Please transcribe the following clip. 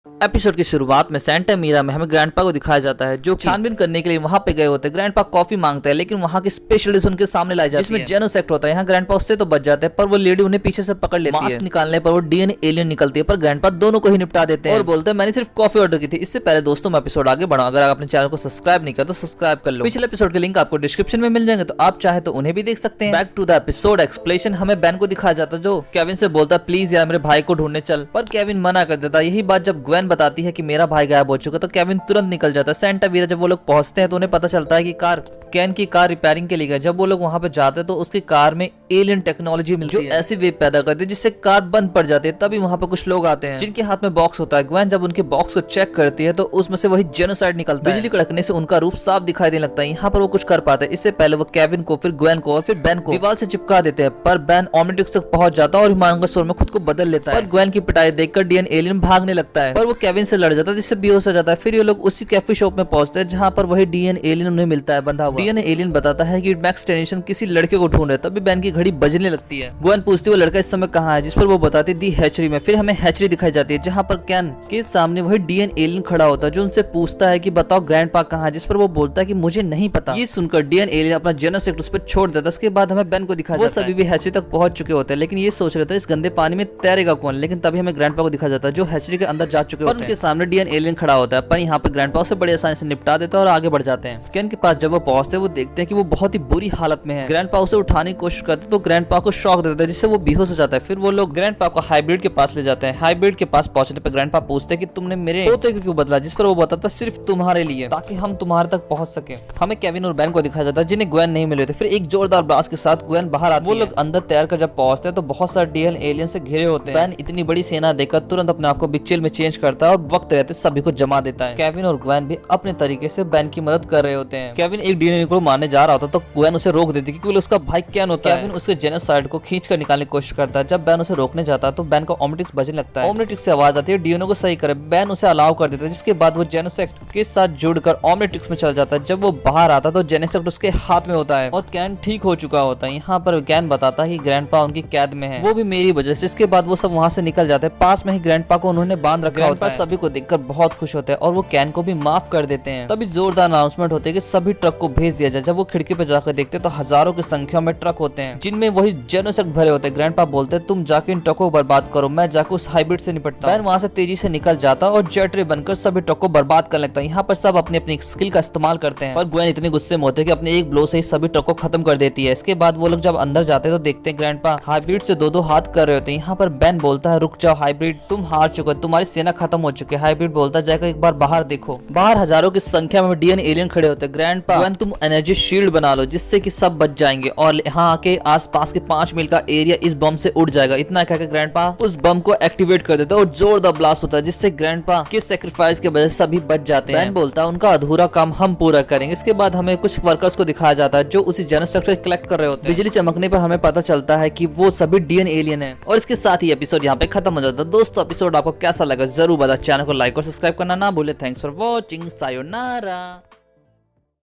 Episode की शुरुआत में सेंटा मीरा में हमें ग्रैंडपा को दिखाया जाता है जो छानबीन करने के लिए वहां पे गए होते हैं। ग्रैंडपा कॉफी मांगते हैं लेकिन वहां की स्पेशल डिश उनके सामने लाई जाती है जिसमें जेनोसाइड होता है। यहाँ ग्रैंडपा उससे तो बच जाते हैं पर वो लेडी उन्हें पीछे से पकड़ लेती है। मास्क निकालने पर वो डीएनए एलियन निकलती है पर ग्रैंडपा दोनों को ही निपटा देते हैं और बोलते हैं मैंने सिर्फ कॉफी ऑर्डर की थी। इससे पहले दोस्तों मैं एपिसोड आगे बढ़ाऊं, अगर आप अपने चैनल को सब्सक्राइब नहीं किया तो सब्सक्राइब कर लो। पिछले एपिसोड के लिंक आपको डिस्क्रिप्शन में मिल जाएंगे तो आप चाहे तो उन्हें भी देख सकते हैं। Back to the episode explanation हमें बेन को दिखाया जाता है जो केविन से बोलता है प्लीज यार मेरे भाई को ढूंढने चल, पर केविन मना कर देता है। यही बात जब ग्वेन बताती है कि मेरा भाई गायब हो चुका तो केविन तुरंत निकल जाता है। सेंटा वीरा जब वो लोग पहुंचते हैं तो उन्हें पता चलता है कि कैन की कार रिपेयरिंग के लिए गए। जब वो लोग वहां पे जाते हैं तो उसकी कार में एलियन टेक्नोलॉजी मिलती है जो ऐसी वेव पैदा करती है जिससे कार बंद पड़ जाती है। तभी वहां पे कुछ लोग आते हैं जिनके हाथ में बॉक्स होता है। ग्वेन जब उनके बॉक्स को चेक करती है तो उसमें से वही जेनोसाइड निकलता है। बिजली कड़कने से उनका रूप साफ दिखाई देने लगता है। यहाँ पर वो कुछ कर पाते हैं। इससे पहले वो केविन को, फिर ग्वेन को और फिर बेन को दीवार से चिपका देते हैं पर बेन ओमनिट्रिक्स तक पहुंच जाता है और हिमांगस स्टोर में खुद को बदल लेता है। ग्वेन की पिटाई देखकर डीएन एलियन भागने लगता है पर वो केविन से लड़ जाता है जिससे बेहोश हो जाता है। फिर ये लोग उसी कैफे शॉप में पहुंचते हैं जहाँ पर वही डीएन एलियन उन्हें मिलता है बंधा हुआ। डीएन एलियन बताता है कि मैक्स टेंशन किसी लड़के को ढूंढ रहे। तभी बेन की घड़ी बजने लगती है। ग्वेन पूछती है वो लड़का इस समय कहाँ है, जिस पर वो बताती दी हैचरी में। फिर हमें हैचरी दिखाई जाती है जहाँ पर कैन के सामने वही डीएन एलियन खड़ा होता है जो उनसे पूछता है कि बताओ ग्रैंडपा कहाँ है, जिस पर वो बोलता है कि मुझे नहीं पता। ये सुनकर डीएन एलियन अपना जेनोसाइड उस पर छोड़ देता है। उसके बाद हमें बेन को दिखाया जाता है। वो सभी भी हैचरी तक पहुंच चुके होते हैं लेकिन ये सोच रहे थे इस गंदे पानी में तैरेगा कौन। लेकिन तभी हमें ग्रैंडपा को दिखाया जाता है जो हैचरी के अंदर जा चुके होते हैं। उनके सामने डीएन एलियन खड़ा होता है पर यहाँ पे ग्रैंडपा उसे बड़ी आसानी से निपटा देता है और आगे बढ़ जाते हैं। कैन के पास जब वो पहुंचते हैं वो देखते हैं कि वो बहुत ही बुरी हालत में है। ग्रैंडपा उसे उठाने की कोशिश करते तो ग्रैंडपा को शॉक देता है जिससे वो बेहोश हो जाता है। फिर वो लोग ग्रैंडपा को हाइब्रिड के पास ले जाते हैं। हाइब्रिड के पास पहुंचने पर ग्रैंडपा पूछते हैं कि तुमने मेरे पोते को क्यों बदला, जिस पर वो बताता सिर्फ तुम्हारे लिए ताकि हम तुम्हारे तक पहुंच सके। हमें केविन और बेन को दिखाया जाता है जिन्हें ग्वेन नहीं मिले थे। फिर एक जोरदार ब्लास्ट के साथ ग्वेन बाहर आती है। वो लोग अंदर तैयार कर जब पहुंचते हैं तो बहुत सारे डीएन एलियन से घिरे होते हैं। बेन इतनी बड़ी सेना देखकर तुरंत अपने आप को बिग चिल में चेंज करता है और वक्त रहते सभी को जमा देता है। केविन और ग्वेन भी अपने तरीके से बेन की मदद कर रहे होते हैं। केविन एक डीएन को मारने जा रहा होता तो ग्वेन उसे रोक देती क्योंकि उसका भाई कैन होता है। केविन उसके जेनोसाइड को खींचकर निकालने की कोशिश करता है। जब बेन उसे रोकने जाता है तो बेन का ओमनिट्रिक्स बजने लगता है। ओमनिट्रिक्स से आवाज आती है डीएनए को सही करे। बेन उसे अलाउ कर देता है जिसके बाद वो जेनोसाइड के साथ जुड़कर ओमनिट्रिक्स में चल जाता है। जब वो बाहर आता है तो जेनोसाइड उसके हाथ में होता है और कैन ठीक हो चुका होता है। यहाँ पर कैन बताता है कि ग्रैंडपा उनकी कैद में है, वो भी मेरी वजह से। इसके बाद वो सब वहाँ से निकल जाते हैं। पास में ही ग्रैंडपा को उन्होंने बांध रखा होता है। सभी को देखकर बहुत खुश होते हैं और वो कैन को भी माफ कर देते हैं। तभी जोरदार अनाउंसमेंट होते है कि सभी ट्रक को भेज दिया जाए। जब वो खिड़की पे जाकर देखते तो हजारों की संख्या में ट्रक होते हैं जिनमें वही जेनोसाइड भरे होते हैं। ग्रैंडपा बोलते हैं तुम जाके इन ट्रकों को बर्बाद करो, मैं जाकर उस हाइब्रिड से निपटता हूं। बेन वहां से तेजी से निकल जाता और जेटरे बनकर सभी ट्रक को बर्बाद करने लगता है। यहाँ पर सब अपनी अपनी स्किल का इस्तेमाल करते हैं पर ग्वेन इतने गुस्से में होते हैं कि अपने एक ब्लो से ही सभी ट्रक को खत्म कर देती है। इसके बाद वो लोग जब अंदर जाते हैं तो देखते हैं ग्रैंडपा हाइब्रिड से दो हाथ कर रहे होते हैं। यहाँ पर बेन बोलता है रुक जाओ हाइब्रिड, तुम हार चुके हो, तुम्हारी सेना खत्म हो चुकी है। हाइब्रिड बोलता है जाकर एक बार बाहर देखो। बाहर हजारों की संख्या में डीएन एलियन खड़े होते हैं। ग्रैंडपा तुम एनर्जी शील्ड बना लो जिससे कि सब बच जाएंगे और यहाँ आके आसपास के 5 मील का एरिया इस बम से उड़ जाएगा। इतना कहकर ग्रैंडपा उस बम को एक्टिवेट कर देता है और जोरदार ब्लास्ट होता है जिससे ग्रैंडपा के सैक्रिफाइस के वजह से सभी बच जाते हैं। बेन बोलता है उनका अधूरा काम हम पूरा करेंगे। इसके बाद हमें कुछ वर्कर्स को दिखाया जाता है जो उसी जेनोसाइड को कलेक्ट कर रहे होते हैं। बिजली चमकने पर हमें पता चलता है कि वो सभी डीएन एलियन है और इसके साथ ही एपिसोड यहाँ पे खत्म हो जाता है। दोस्तों एपिसोड आपको कैसा लगा जरूर बता। चैनल को लाइक और सब्सक्राइब करना ना भूले। Thanks for watching, sayonara.